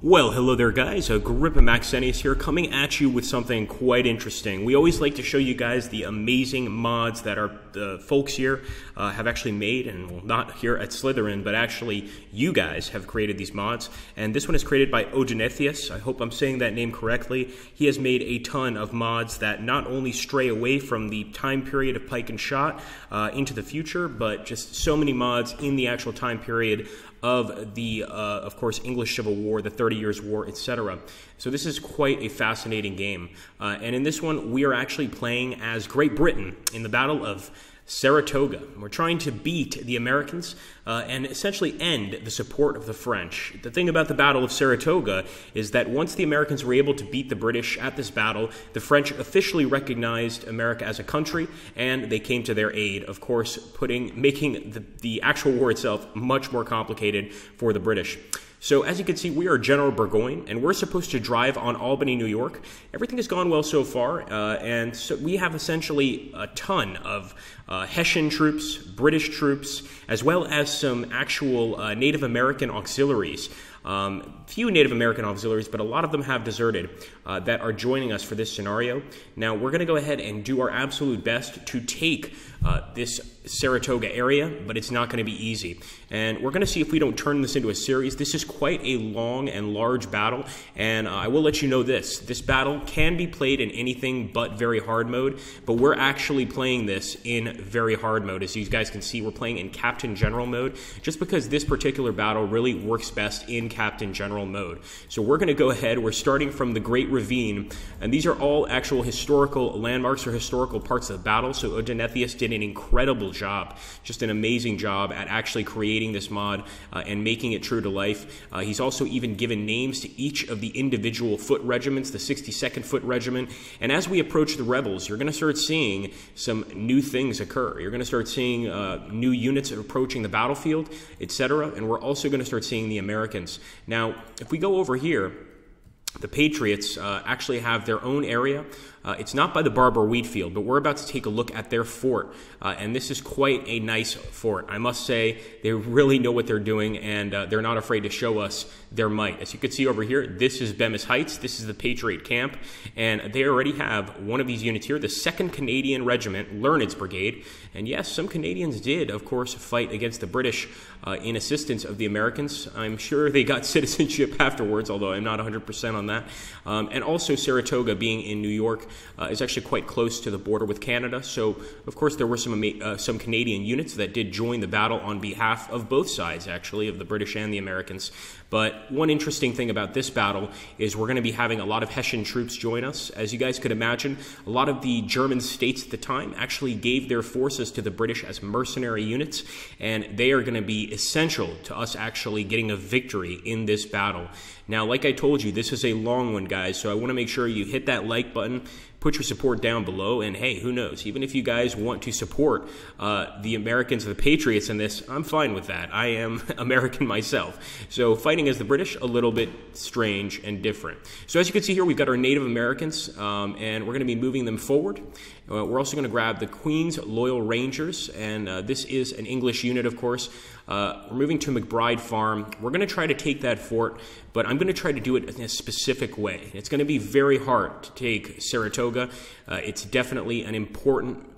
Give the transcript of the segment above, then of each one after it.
Well, hello there guys, Agrippa Maxenius here, coming at you with something quite interesting. We always like to show you guys the amazing mods that our folks here have actually made, and well, not here at Slytherin, but actually you guys have created these mods. And this one is created by Odinethius. I hope I'm saying that name correctly. He has made a ton of mods that not only stray away from the time period of Pike and Shot into the future, but just so many mods in the actual time period of the, of course, English Civil War, the 30 Years' War, etc. So this is quite a fascinating game. And in this one, we are actually playing as Great Britain in the Battle of Saratoga. We're trying to beat the Americans and essentially end the support of the French. The thing about the Battle of Saratoga is that once the Americans were able to beat the British at this battle, the French officially recognized America as a country, and they came to their aid, of course, making the actual war itself much more complicated for the British. So as you can see, we are General Burgoyne, and we're supposed to drive on Albany, New York. Everything has gone well so far, and so we have essentially a ton of Hessian troops, British troops, as well as some actual Native American auxiliaries. Few Native American auxiliaries, but a lot of them have deserted that are joining us for this scenario. Now, we're going to go ahead and do our absolute best to take this Saratoga area, but it's not going to be easy. And we're going to see if we don't turn this into a series. This is quite a long and large battle, and I will let you know this. This battle can be played in anything but very hard mode, but we're actually playing this in very hard mode. As you guys can see, we're playing in Captain General mode, just because this particular battle really works best in Captain General mode. So we're going to go ahead. We're starting from the Great Ravine, and these are all actual historical landmarks or historical parts of the battle. So Odinethius did an incredible job, just an amazing job at actually creating this mod and making it true to life. He's also even given names to each of the individual foot regiments, the 62nd Foot Regiment. And as we approach the rebels, you're going to start seeing some new things occur. You're going to start seeing new units approaching the battlefield, etc. And we're also going to start seeing the Americans. Now, if we go over here, the Patriots actually have their own area. It's not by the Barber wheat field, but we're about to take a look at their fort. And this is quite a nice fort. I must say, they really know what they're doing, and they're not afraid to show us their might. As you can see over here, this is Bemis Heights. This is the Patriot camp, and they already have one of these units here, the 2nd Canadian Regiment, Learned's Brigade. And yes, some Canadians did, of course, fight against the British in assistance of the Americans. I'm sure they got citizenship afterwards, although I'm not 100% on that. And also Saratoga, being in New York, is actually quite close to the border with Canada. So, of course, there were some Canadian units that did join the battle on behalf of both sides, actually, of the British and the Americans. But one interesting thing about this battle is we're going to be having a lot of Hessian troops join us. As you guys could imagine, a lot of the German states at the time actually gave their forces to the British as mercenary units, and they are going to be essential to us actually getting a victory in this battle. Now, like I told you, this is a long one, guys, so I want to make sure you hit that like button, put your support down below, and hey, who knows, even if you guys want to support the Americans or the Patriots in this, I'm fine with that. I am American myself. So fighting as the British, a little bit strange and different. So as you can see here, we've got our Native Americans, and we're going to be moving them forward. We're also going to grab the Queen's Loyal Rangers, and this is an English unit, of course. We're moving to McBride Farm. We're going to try to take that fort, but I'm going to try to do it in a specific way. It's going to be very hard to take Saratoga. It's definitely an important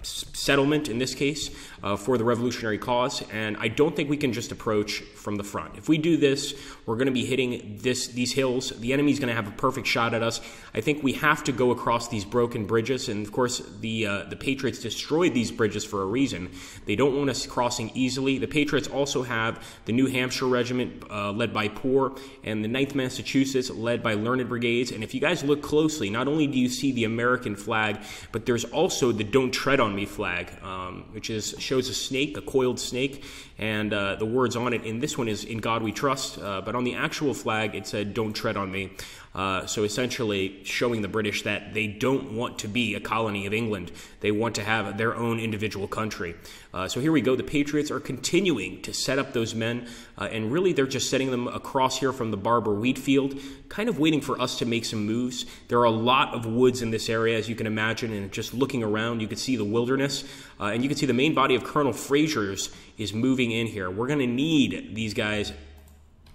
settlement in this case for the revolutionary cause, and I don't think we can just approach from the front. If we do this, we're going to be hitting these hills. The enemy's going to have a perfect shot at us. I think we have to go across these broken bridges, and of course the Patriots destroyed these bridges for a reason. They don't want us crossing easily. The Patriots also have the New Hampshire Regiment led by Poor, and the 9th Massachusetts led by Learned Brigades. And if you guys look closely, not only do you see the American flag, but there's also the Don't Tread on Me flag, which shows a snake, a coiled snake, and the words on it, and this one is In God We Trust, but on the actual flag it said Don't Tread on Me. So essentially showing the British that they don't want to be a colony of England. They want to have their own individual country. So here we go. The Patriots are continuing to set up those men, and really they're just setting them across here from the Barber wheat field, kind of waiting for us to make some moves. There are a lot of woods in this area, as you can imagine, and just looking around, you can see the wilderness, and you can see the main body of Colonel Fraser's is moving in here. We're going to need these guys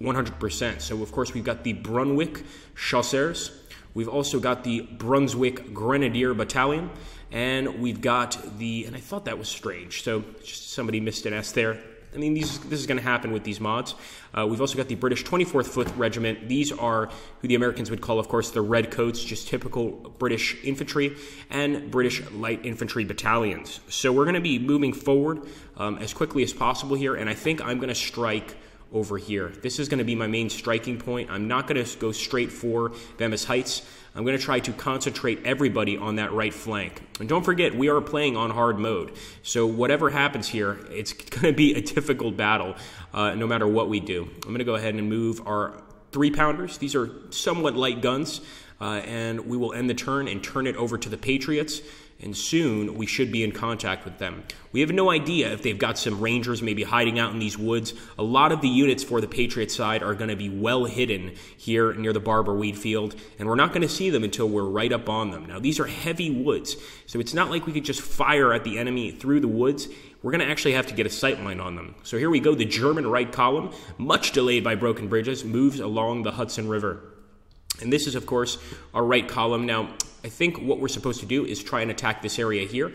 100%. So, of course, we've got the Brunswick Chasseurs. We've also got the Brunswick Grenadier Battalion. And we've got the, and I thought that was strange, so just somebody missed an S there. I mean, this is going to happen with these mods. We've also got the British 24th Foot Regiment. These are who the Americans would call, of course, the Redcoats, just typical British infantry, and British light infantry battalions. So we're going to be moving forward as quickly as possible here, and I think I'm going to strike over here. This is going to be my main striking point. I'm not going to go straight for Bemis Heights. I'm going to try to concentrate everybody on that right flank. And don't forget, we are playing on hard mode. So whatever happens here, it's going to be a difficult battle no matter what we do. I'm going to go ahead and move our 3-pounders. These are somewhat light guns. And we will end the turn and turn it over to the Patriots. And soon we should be in contact with them. We have no idea if they've got some Rangers maybe hiding out in these woods. A lot of the units for the Patriot side are going to be well hidden here near the Barber Weed Field, and we're not going to see them until we're right up on them. Now, these are heavy woods, so it's not like we could just fire at the enemy through the woods. We're going to actually have to get a sight line on them. So here we go. The German right column, much delayed by broken bridges, moves along the Hudson River. And this is, of course, our right column. Now, I think what we're supposed to do is try and attack this area here,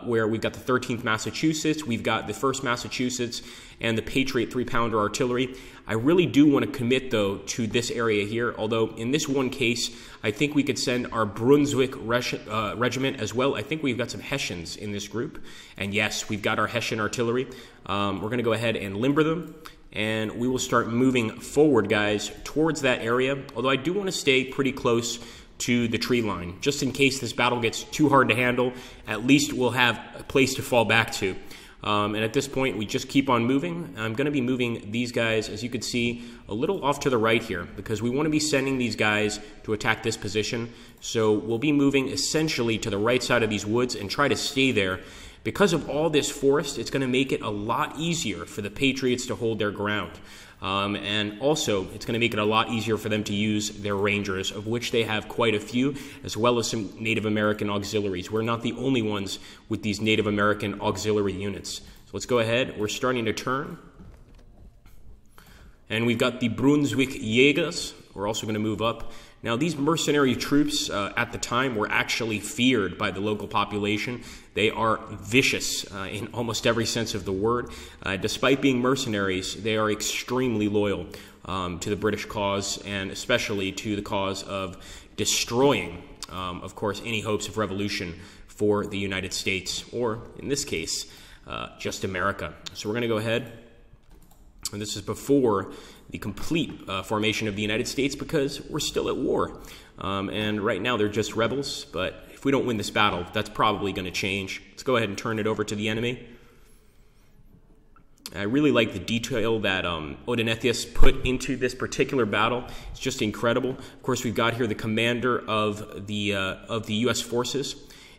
where we've got the 13th Massachusetts, we've got the 1st Massachusetts, and the Patriot 3-pounder artillery. I really do want to commit, though, to this area here, although in this one case, I think we could send our Brunswick regiment as well. I think we've got some Hessians in this group. And yes, we've got our Hessian artillery. We're going to go ahead and limber them. And we will start moving forward, guys, towards that area. Although I do want to stay pretty close to the tree line. Just in case this battle gets too hard to handle, at least we'll have a place to fall back to. And at this point, we just keep on moving. I'm going to be moving these guys, as you can see, a little off to the right here, because we want to be sending these guys to attack this position. So we'll be moving essentially to the right side of these woods and try to stay there. Because of all this forest, it's going to make it a lot easier for the Patriots to hold their ground. And also, it's going to make it a lot easier for them to use their Rangers, of which they have quite a few, as well as some Native American auxiliaries. We're not the only ones with these Native American auxiliary units. So let's go ahead. We're starting to turn. And we've got the Brunswick Jägers. We're also going to move up. Now, these mercenary troops at the time were actually feared by the local population. They are vicious in almost every sense of the word. Despite being mercenaries, they are extremely loyal to the British cause, and especially to the cause of destroying, of course, any hopes of revolution for the United States, or in this case, just America. So we're going to go ahead. And this is before the complete formation of the United States, because we're still at war. And right now they're just rebels, but if we don't win this battle, that's probably going to change. Let's go ahead and turn it over to the enemy. I really like the detail that Odenathus put into this particular battle. It's just incredible. Of course, we've got here the commander of the U.S. forces,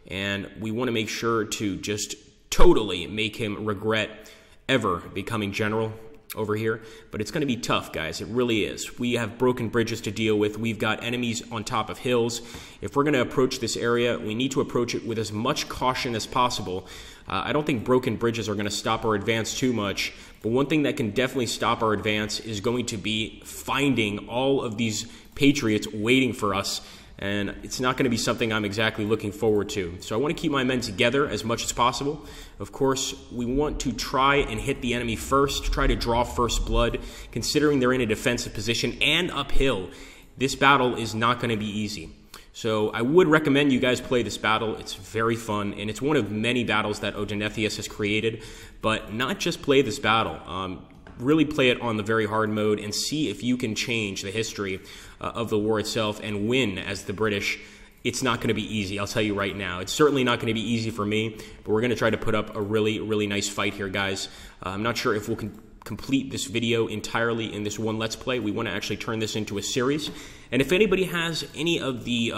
and we want to make sure to just totally make him regret ever becoming general over here, but it's going to be tough, guys. It really is. We have broken bridges to deal with. We've got enemies on top of hills. If we're going to approach this area, we need to approach it with as much caution as possible. I don't think broken bridges are going to stop our advance too much, but one thing that can definitely stop our advance is going to be finding all of these Patriots waiting for us, and it's not going to be something I'm exactly looking forward to. So I want to keep my men together as much as possible. Of course, we want to try and hit the enemy first, try to draw first blood, considering they're in a defensive position and uphill. This battle is not going to be easy. So I would recommend you guys play this battle. It's very fun, and it's one of many battles that Odenathus has created. But not just play this battle. Really play it on the very hard mode and see if you can change the history of the war itself and win as the British. It's not going to be easy, I'll tell you right now. It's certainly not going to be easy for me, but we're going to try to put up a really, really nice fight here, guys. I'm not sure if we'll complete this video entirely in this one Let's Play. We want to actually turn this into a series. And if anybody has any of the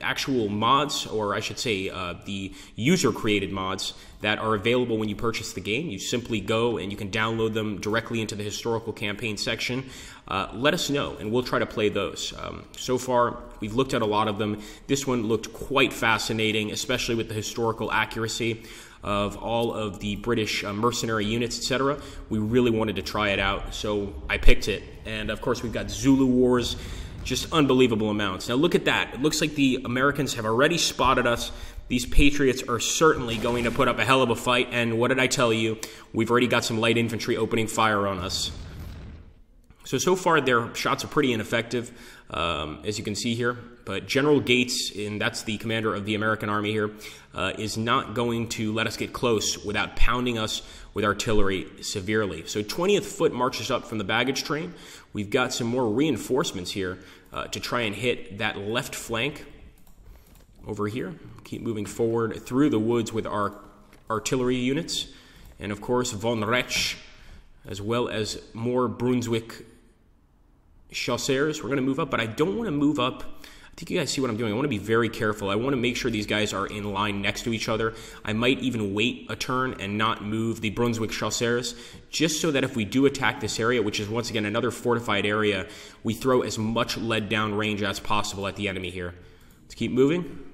actual mods, or I should say the user-created mods that are available when you purchase the game, you simply go and you can download them directly into the historical campaign section. Let us know, and we'll try to play those. So far, we've looked at a lot of them. This one looked quite fascinating, especially with the historical accuracy. of all of the British mercenary units, etc. We really wanted to try it out, so I picked it. And of course, we've got Zulu Wars, just unbelievable amounts. Now look at that. It looks like the Americans have already spotted us. These Patriots are certainly going to put up a hell of a fight, and what did I tell you? We've already got some light infantry opening fire on us. So far, their shots are pretty ineffective, as you can see here. But General Gates, and that's the commander of the American army here, is not going to let us get close without pounding us with artillery severely. So 20th Foot marches up from the baggage train. We've got some more reinforcements here to try and hit that left flank over here. Keep moving forward through the woods with our artillery units. And of course, Von Rech, as well as more Brunswick chasseurs. We're going to move up, but I don't want to move up. I think you guys see what I'm doing. I want to be very careful. I want to make sure these guys are in line next to each other. I might even wait a turn and not move the Brunswick chasseurs, just so that if we do attack this area, which is once again another fortified area, we throw as much lead down range as possible at the enemy here. Let's keep moving.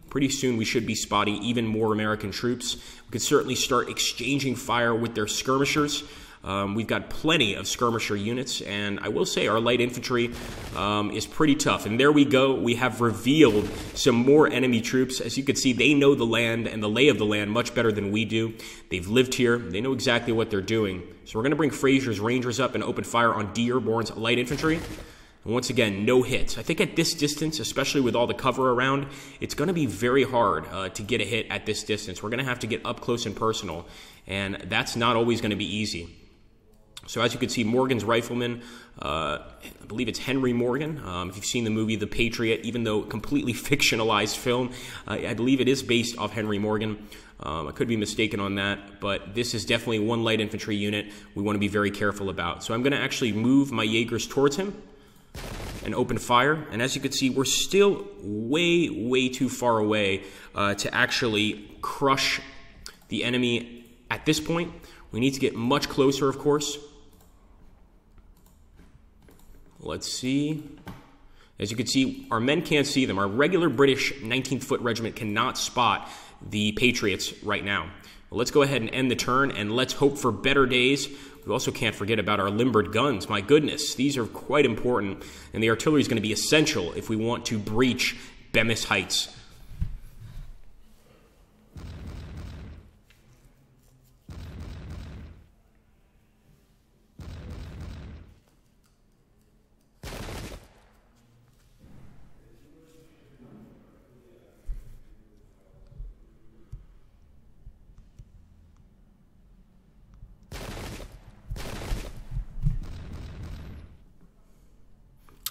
Pretty soon we should be spotting even more American troops. We could certainly start exchanging fire with their skirmishers. We've got plenty of skirmisher units, and I will say our light infantry is pretty tough. And there we go. We have revealed some more enemy troops. As you can see, they know the land and the lay of the land much better than we do. They've lived here. They know exactly what they're doing. So we're going to bring Fraser's Rangers up and open fire on Dearborn's light infantry. And once again, no hits. I think at this distance, especially with all the cover around, it's going to be very hard to get a hit at this distance. We're going to have to get up close and personal, and that's not always going to be easy. So as you can see, Morgan's rifleman, I believe it's Henry Morgan. If you've seen the movie The Patriot, even though completely fictionalized film, I believe it is based off Henry Morgan. I could be mistaken on that, but this is definitely one light infantry unit we want to be very careful about. So I'm going to actually move my Jaegers towards him and open fire. And as you can see, we're still way, way too far away to actually crush the enemy at this point. We need to get much closer, of course. Let's see. As you can see, our men can't see them. Our regular British 19th Foot Regiment cannot spot the Patriots right now. Well, let's go ahead and end the turn, and let's hope for better days. We also can't forget about our limbered guns. My goodness, these are quite important, and the artillery is going to be essential if we want to breach Bemis Heights.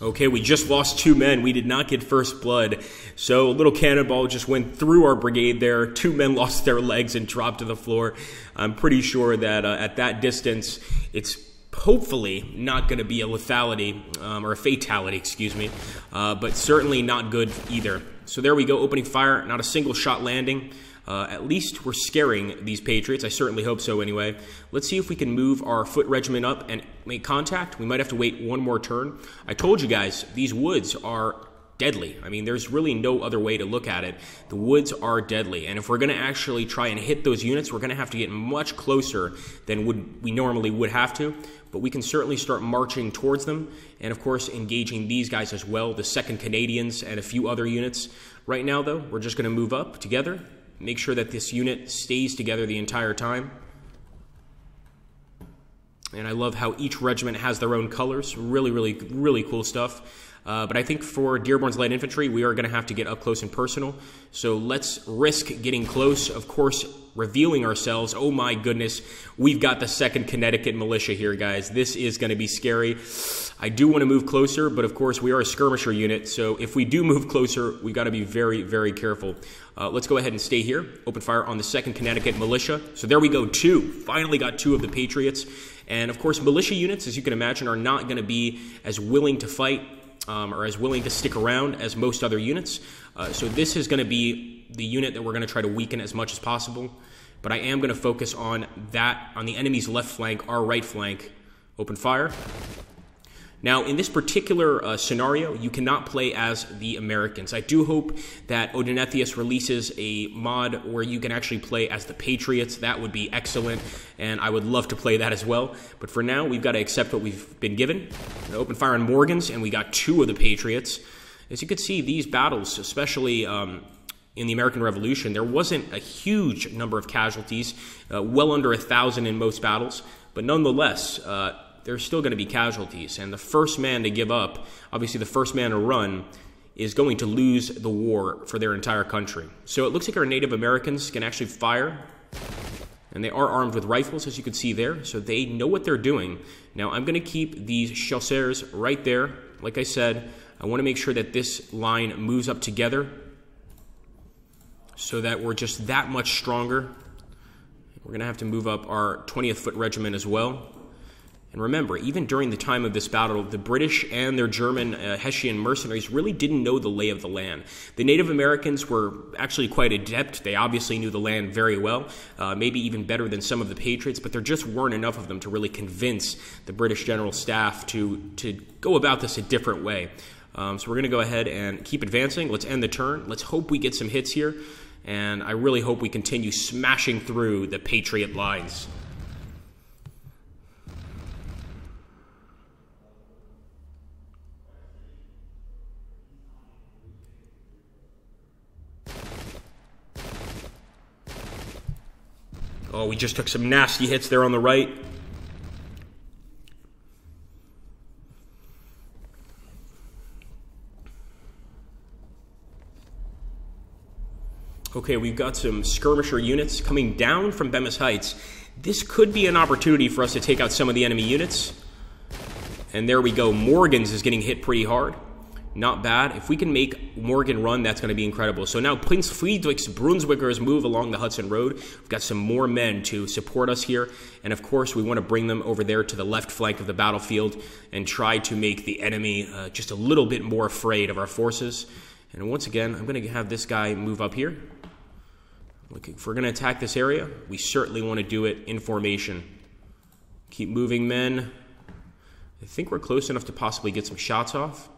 Okay, we just lost 2 men. We did not get first blood. So a little cannonball just went through our brigade there. 2 men lost their legs and dropped to the floor. I'm pretty sure that at that distance, it's hopefully not going to be a lethality, or a fatality, excuse me, but certainly not good either. So there we go, opening fire, not a single shot landing. At least we're scaring these Patriots. I certainly hope so anyway. Let's see if we can move our foot regiment up and make contact. We might have to wait one more turn. I told you guys, these woods are deadly. I mean, there's really no other way to look at it. The woods are deadly, and if we're going to actually try and hit those units, we're going to have to get much closer than we normally would have to, but we can certainly start marching towards them, and of course engaging these guys as well, the 2nd Canadians and a few other units. Right now, though, we're just going to move up together, make sure that this unit stays together the entire time. And I love how each regiment has their own colors. Really, really, really cool stuff. But I think for Dearborn's Light Infantry, we are going to have to get up close and personal. So let's risk getting close, of course, revealing ourselves. Oh my goodness, we've got the 2nd Connecticut Militia here, guys. This is going to be scary. I do want to move closer, but of course we are a skirmisher unit, so if we do move closer, we've got to be very, very careful. Let's go ahead and stay here. Open fire on the 2nd Connecticut Militia. So there we go, 2. Finally got 2 of the Patriots. And of course, militia units, as you can imagine, are not going to be as willing to fight or as willing to stick around as most other units. So this is going to be the unit that we're going to try to weaken as much as possible. But I am going to focus on that, on the enemy's left flank, our right flank. Open fire. Now, in this particular scenario, you cannot play as the Americans. I do hope that Odinethius releases a mod where you can actually play as the Patriots. That would be excellent, and I would love to play that as well. But for now, we've got to accept what we've been given. Open fire on Morgans, and we got 2 of the Patriots. As you can see, these battles, especially in the American Revolution, there wasn't a huge number of casualties, well under 1,000 in most battles, but nonetheless, there's still going to be casualties, and the first man to give up, obviously the first man to run, is going to lose the war for their entire country. So it looks like our Native Americans can actually fire, and they are armed with rifles, as you can see there, so they know what they're doing. Now, I'm going to keep these chasseurs right there. Like I said, I want to make sure that this line moves up together so that we're just that much stronger. We're going to have to move up our 20th Foot Regiment as well. And remember, even during the time of this battle, the British and their German Hessian mercenaries really didn't know the lay of the land. The Native Americans were actually quite adept. They obviously knew the land very well, maybe even better than some of the Patriots, but there just weren't enough of them to really convince the British General Staff to go about this a different way. So we're going to go ahead and keep advancing. Let's end the turn. Let's hope we get some hits here, and I really hope we continue smashing through the Patriot lines. Oh, we just took some nasty hits there on the right. Okay, we've got some skirmisher units coming down from Bemis Heights. This could be an opportunity for us to take out some of the enemy units. And there we go. Morgans is getting hit pretty hard. Not bad. If we can make Morgan run, that's going to be incredible. So now Prince Friedrich's Brunswickers move along the Hudson Road. We've got some more men to support us here. And of course, we want to bring them over there to the left flank of the battlefield and try to make the enemy just a little bit more afraid of our forces. And once again, I'm going to have this guy move up here. If we're going to attack this area, we certainly want to do it in formation. Keep moving, men. I think we're close enough to possibly get some shots off.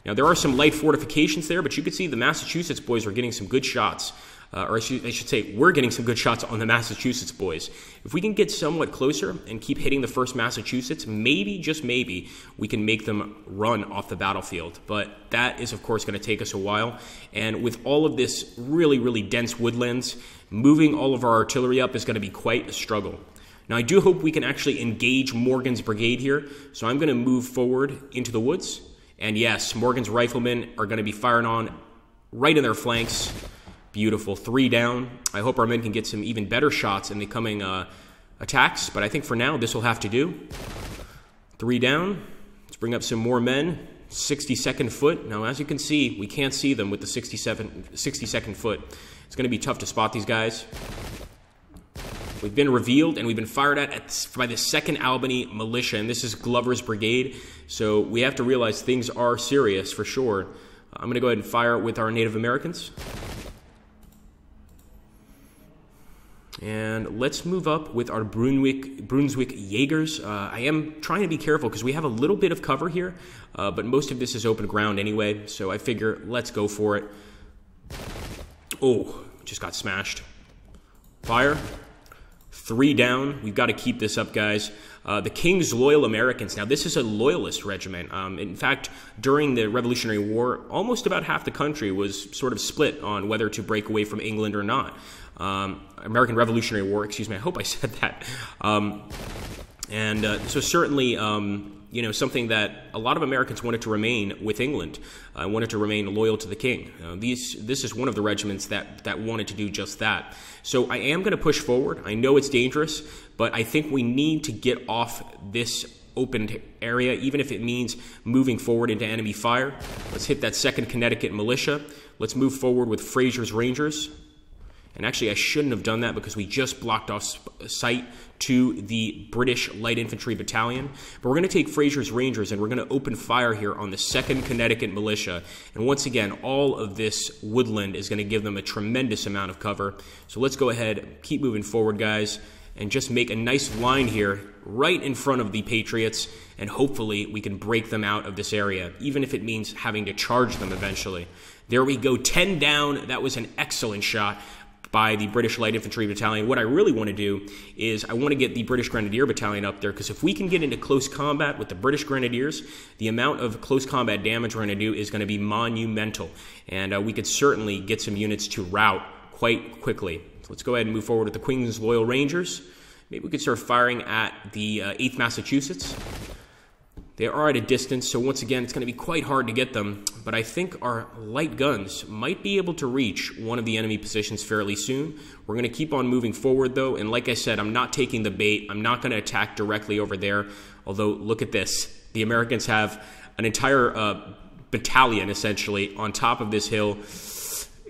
Now, there are some light fortifications there, but you can see the Massachusetts boys are getting some good shots. Or I should say, we're getting some good shots on the Massachusetts boys. If we can get somewhat closer and keep hitting the 1st Massachusetts, maybe, just maybe, we can make them run off the battlefield. But that is, of course, going to take us a while. And with all of this really, really dense woodlands, moving all of our artillery up is going to be quite a struggle. Now, I do hope we can actually engage Morgan's brigade here. So I'm going to move forward into the woods. And yes, Morgan's riflemen are going to be firing on right in their flanks. Beautiful. 3 down. I hope our men can get some even better shots in the coming attacks. But I think for now, this will have to do. 3 down. Let's bring up some more men. 62nd Foot. Now, as you can see, we can't see them with the 62nd Foot. It's going to be tough to spot these guys. We've been revealed, and we've been fired at by the 2nd Albany Militia, and this is Glover's brigade, so we have to realize things are serious for sure. I'm going to go ahead and fire with our Native Americans. And let's move up with our Brunswick Jaegers. I am trying to be careful because we have a little bit of cover here, but most of this is open ground anyway, so I figure let's go for it. Oh, just got smashed. Fire. 3 down. We've got to keep this up, guys. The King's Loyal Americans. Now, this is a loyalist regiment. In fact, during the Revolutionary War, almost about half the country was sort of split on whether to break away from England or not. American Revolutionary War, excuse me. I hope I said that. This was certainly, something that a lot of Americans wanted to remain with England, wanted to remain loyal to the king. This is one of the regiments that wanted to do just that. So I am going to push forward. I know it's dangerous, but I think we need to get off this opened area, even if it means moving forward into enemy fire. Let's hit that 2nd Connecticut Militia. Let's move forward with Fraser's Rangers. And actually, I shouldn't have done that because we just blocked off sight to the British Light Infantry Battalion. But we're going to take Fraser's Rangers and we're going to open fire here on the 2nd Connecticut Militia. And once again, all of this woodland is going to give them a tremendous amount of cover. So let's go ahead, keep moving forward, guys. and just make a nice line here right in front of the Patriots, and hopefully we can break them out of this area, even if it means having to charge them eventually. There we go, 10 down. That was an excellent shot by the British Light Infantry Battalion. What I really want to do is I want to get the British Grenadier Battalion up there, because if we can get into close combat with the British Grenadiers, the amount of close combat damage we're going to do is going to be monumental, and we could certainly get some units to rout quite quickly. So let's go ahead and move forward with the Queen's Loyal Rangers. Maybe we could start firing at the 8th Massachusetts. They are at a distance, so once again, it's going to be quite hard to get them, but I think our light guns might be able to reach one of the enemy positions fairly soon. We're going to keep on moving forward, though, and like I said, I'm not taking the bait. I'm not going to attack directly over there, although look at this. The Americans have an entire battalion, essentially, on top of this hill.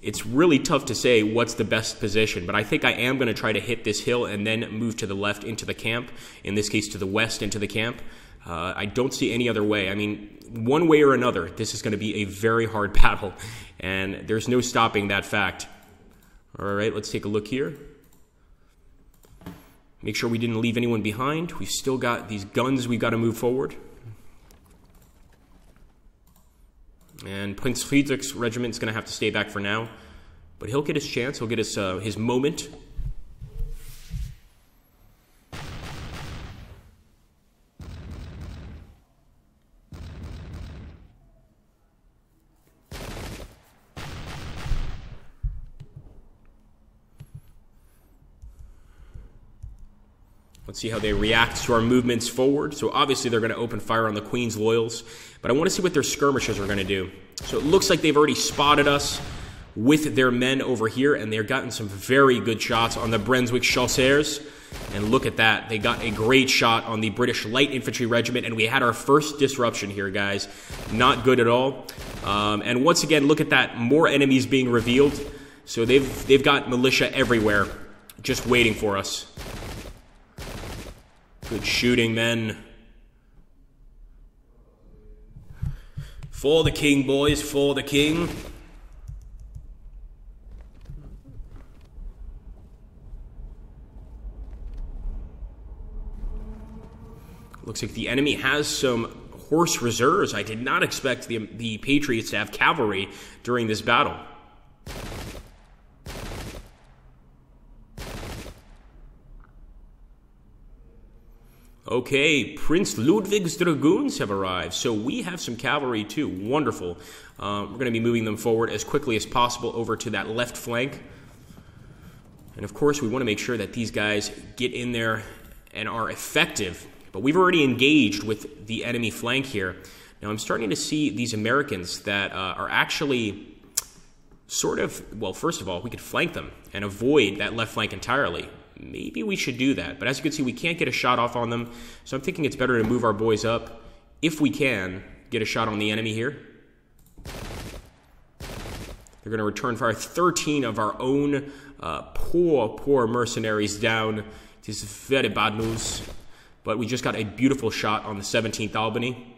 It's really tough to say what's the best position, but I think I am going to try to hit this hill and then move to the left into the camp, in this case to the west into the camp. I don't see any other way. I mean, one way or another, this is going to be a very hard battle, and there's no stopping that fact. All right, let's take a look here. Make sure we didn't leave anyone behind. We've still got these guns we've got to move forward. And Prince Friedrich's regiment is going to have to stay back for now, but he'll get his chance. He'll get his moment. Let's see how they react to our movements forward. So obviously they're going to open fire on the Queen's Loyals, but I want to see what their skirmishers are going to do. So it looks like they've already spotted us with their men over here, and they've gotten some very good shots on the Brunswick Chasseurs. And look at that. They got a great shot on the British Light Infantry Regiment, and we had our first disruption here, guys. Not good at all. And once again, look at that. More enemies being revealed. So they've got militia everywhere just waiting for us. Good shooting, men. For the king, boys, for the king. Looks like the enemy has some horse reserves. I did not expect the Patriots to have cavalry during this battle. Okay, Prince Ludwig's Dragoons have arrived, so we have some cavalry too. Wonderful. We're going to be moving them forward as quickly as possible over to that left flank. And of course, we want to make sure that these guys get in there and are effective. But we've already engaged with the enemy flank here. Now, I'm starting to see these Americans that are actually sort of, well, first of all, we could flank them and avoid that left flank entirely. Maybe we should do that. But as you can see, we can't get a shot off on them. So I'm thinking it's better to move our boys up, if we can, get a shot on the enemy here. They're going to return fire. 13 of our own poor mercenaries down. This is very bad news. But we just got a beautiful shot on the 17th Albany.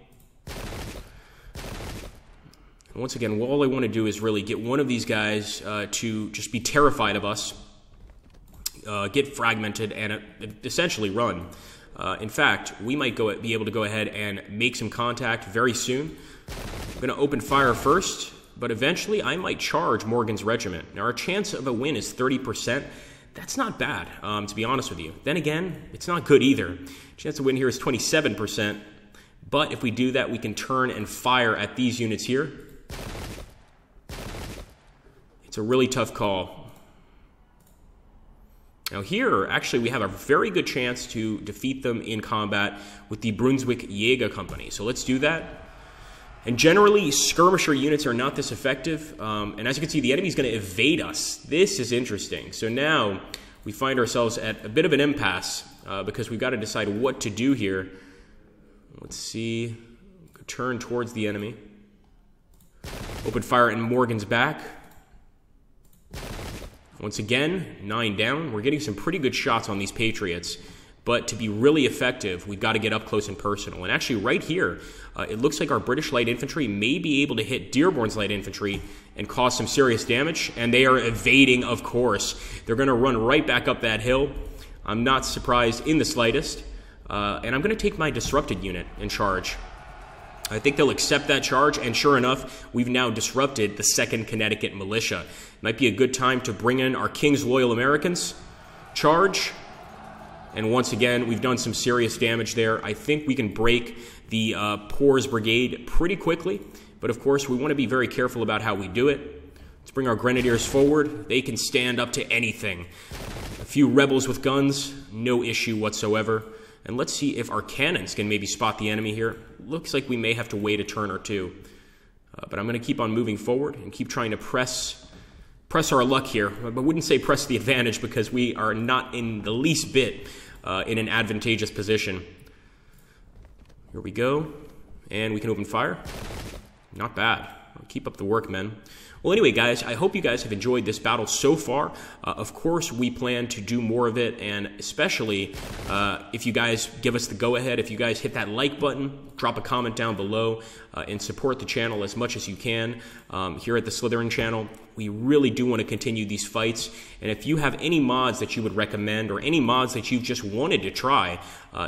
And once again, all I want to do is really get one of these guys to just be terrified of us. Get fragmented and essentially run. In fact, we might be able to go ahead and make some contact very soon. I'm going to open fire first, but eventually I might charge Morgan's regiment. Now, our chance of a win is 30%. That's not bad, to be honest with you. Then again, it's not good either. Chance to win here is 27%. But if we do that, we can turn and fire at these units here. It's a really tough call. Now here, actually, we have a very good chance to defeat them in combat with the Brunswick Jäger Company. So let's do that. And generally, skirmisher units are not this effective. And as you can see, the enemy's going to evade us. This is interesting. So now we find ourselves at a bit of an impasse because we've got to decide what to do here. Let's see. Turn towards the enemy. Open fire in Morgan's back. Once again, 9 down. We're getting some pretty good shots on these Patriots. But to be really effective, we've got to get up close and personal. And actually, right here, it looks like our British Light Infantry may be able to hit Dearborn's Light Infantry and cause some serious damage. And they are evading, of course. They're going to run right back up that hill. I'm not surprised in the slightest. And I'm going to take my disrupted unit in charge. I think they'll accept that charge, and sure enough, we've now disrupted the 2nd Connecticut Militia. Might be a good time to bring in our King's Loyal Americans. Charge. And once again, we've done some serious damage there. I think we can break the Poors Brigade pretty quickly, but of course, we want to be very careful about how we do it. Let's bring our Grenadiers forward. They can stand up to anything. A few rebels with guns, no issue whatsoever. And let's see if our cannons can maybe spot the enemy here. Looks like we may have to wait a turn or two. But I'm going to keep on moving forward and keep trying to press our luck here. I wouldn't say press the advantage because we are not in the least bit in an advantageous position. Here we go. And we can open fire. Not bad. Keep up the work, men. Well, anyway, guys, I hope you guys have enjoyed this battle so far. Of course, we plan to do more of it, and especially if you guys give us the go-ahead, if you guys hit that like button, drop a comment down below, and support the channel as much as you can here at the Slytherin channel. We really do want to continue these fights, and if you have any mods that you would recommend or any mods that you've just wanted to try,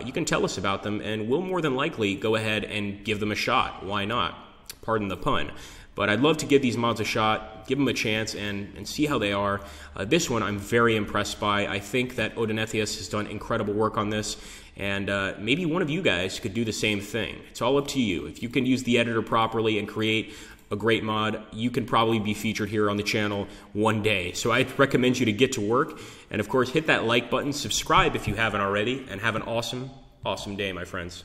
you can tell us about them, and we'll more than likely go ahead and give them a shot. Why not? Pardon the pun. But I'd love to give these mods a shot, give them a chance, and see how they are. This one I'm very impressed by. I think that Odonatheus has done incredible work on this, and maybe one of you guys could do the same thing. It's all up to you. If you can use the editor properly and create a great mod, you can probably be featured here on the channel one day. So I'd recommend you to get to work, and of course hit that like button, subscribe if you haven't already, and have an awesome, awesome day, my friends.